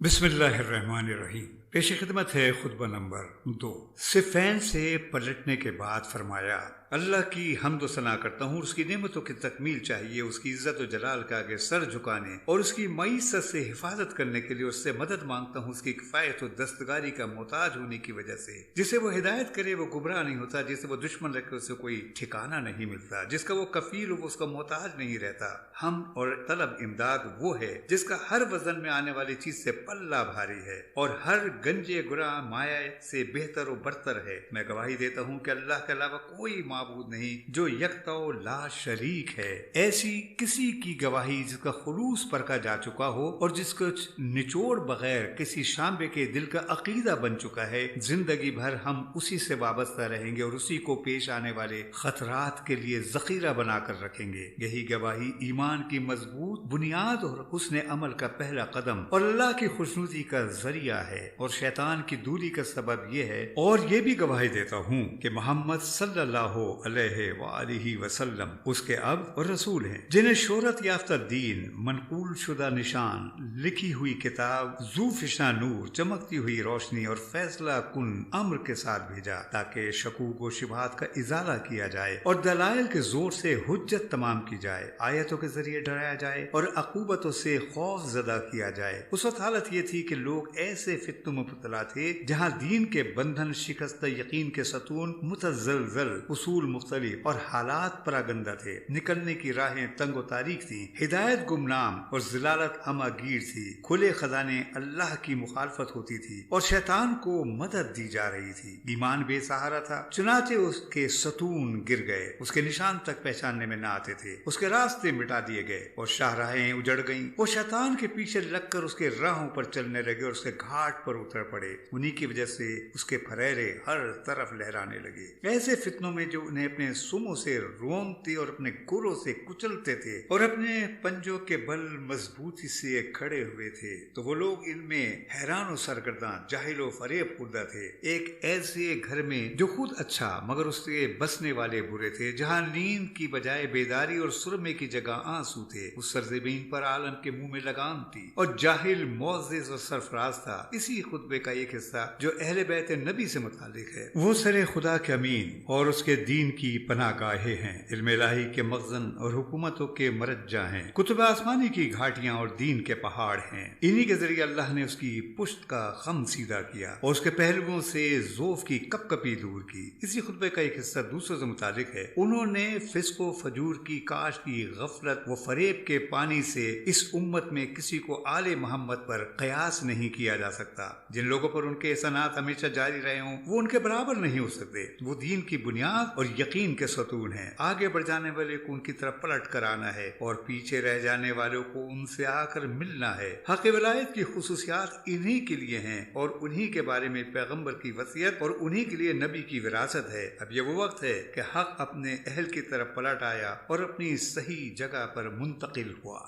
बिस्मिल्लाहिर्रहमानिर्रहीम। पेश खिदमत है खुतबा नंबर 2। सिफ़ैन से पलटने के बाद फरमाया, अल्लाह की हम्द व सना करता हूँ, उसकी नेमतों की तकमील चाहिए, उसकी इज्जत व जलाल का आगे सर झुकाने और उसकी मईसत से हिफाजत करने के लिए उससे मदद मांगता हूँ, उसकी किफ़ायत व दस्तगारी का मोहताज होने की वजह से। जिसे वो हिदायत करे वो गुमराह नहीं होता, जिसे वो दुश्मन रखे उसे कोई ठिकाना नहीं मिलता, जिसका वो कफील हो वो उसका मोहताज नहीं रहता। हम और तलब इमदाद वो है जिसका हर वजन में आने वाली चीज से पल्ला भारी है और हर गंजे गुराह माया से बेहतर व बरतर है। मैं गवाही देता हूँ कि अल्लाह के अलावा कोई माबूद नहीं जो यकता व ला शरीक है। ऐसी किसी की गवाही जिसका खुलूस परखा जा चुका हो और जिसको निचोड़ बगैर किसी शांबे के दिल का अकीदा बन चुका है, जिंदगी भर हम उसी से वाबस्ता रहेंगे और उसी को पेश आने वाले खतरात के लिए जखीरा बनाकर रखेंगे। यही गवाही ईमान की मजबूत बुनियाद और हुस्न अमल का पहला कदम और अल्लाह की खुशनुदी का जरिया है और शैतान की दूरी का सबब यह है। और ये भी गवाही देता हूँ कि मोहम्मद सल्लल्लाहु अलैहि वसल्लम उसके अब्द और रसूल हैं, जिन्हें शोहरत याफ्ता दीन, मनकूल शुदा निशान, लिखी हुई किताब, ज़ूफ़िशा नूर, चमकती हुई रोशनी और फैसला कुन अम्र के साथ भेजा ताकि शकूक व शुबहात का इजाला किया जाए और दलाइल के जोर से हुज्जत तमाम की जाए, आयतों के जरिए डराया जाए और अकूबतों से खौफ ज़दा किया जाए। उस वक्त हालत ये थी कि लोग ऐसे फित्नों में मुब्तला थे जहाँ दीन के बंधन शिकस्त, यकीन के सतून मुतज़लज़ल, उसूल मुख्तलिफ और हालात परागंदा थे। निकलने की राहें तंग व तारीक थी, हिदायत गुमनाम और ज़लालत अमागीर थी। खुले खजाने अल्लाह की मुखालफत होती थी और शैतान को मदद दी जा रही थी। ईमान बेसहारा था, चुनाचे उसके सतून गिर गए, उसके निशान तक पहचानने में न आते थे, उसके रास्ते मिटा दिए गए और शाहराहें उजड़ गईं। वो शैतान के पीछे लगकर उसके राहों पर चलने लगे और उसके घाट पर उतर पड़े। उन्हीं की वजह से उसके फरेरे हर तरफ लहराने लगे। ऐसे फितनों में जो उन्हें अपने सुमों से रोमते और अपने गुरों से कुचलते थे और अपने पंजों के बल मजबूती से खड़े हुए थे, तो वो लोग इनमें हैरान और सरगर्दा, जाहिल और फरेब खुर्दा थे। एक ऐसे घर में जो खुद अच्छा मगर उसके बसने वाले बुरे थे, जहाँ नींद की बजाय बेदारी और सुरमे की जगह आंसू थे। उस सरजमीन पर आलम के मुंह में लगाम थी और जाहिल मोअज़्ज़िज़ और सरफराज था। इसी खुतबे का एक हिस्सा जो अहले बैत नबी से मुतालिक है। वो सरे खुदा के अमीन और उसके दीन की पनाहगाहें हैं, इल्म इलाही के मखज़न और हुकूमतों के मरज्जा हैं, कुतुब आसमानी की घाटियां और दीन के पहाड़ हैं। इन्हीं के जरिए अल्लाह ने उसकी पुश्त का खम सीधा किया और उसके पहलुओं से ज़ोफ की कपकपी दूर की। इसी खुतबे का एक हिस्सा दूसरों से मुतालिक है। उन्होंने फिस्को फजूर की काश की गफलत व फरेब के पानी से इस उम्मत में किसी को आले मोहम्मद पर कयास नहीं किया जा सकता। जिन लोगों पर उनके एहसानात हमेशा जारी रहे हों वो उनके बराबर नहीं हो सकते। वो दीन की बुनियाद और यकीन के सतून हैं। आगे बढ़ जाने वाले को उनकी तरफ पलट कर आना है और पीछे रह जाने वालों को उनसे आकर मिलना है। हक विलायत की खुसूसियात इन्हीं के लिए हैं और उन्हीं के बारे में पैगंबर की वसीयत और उन्हीं के लिए नबी की विरासत है। अब ये वो वक्त है कि हक अपने अहल की तरफ पलट आया और अपनी सही जगह पर मुंतकिल हुआ।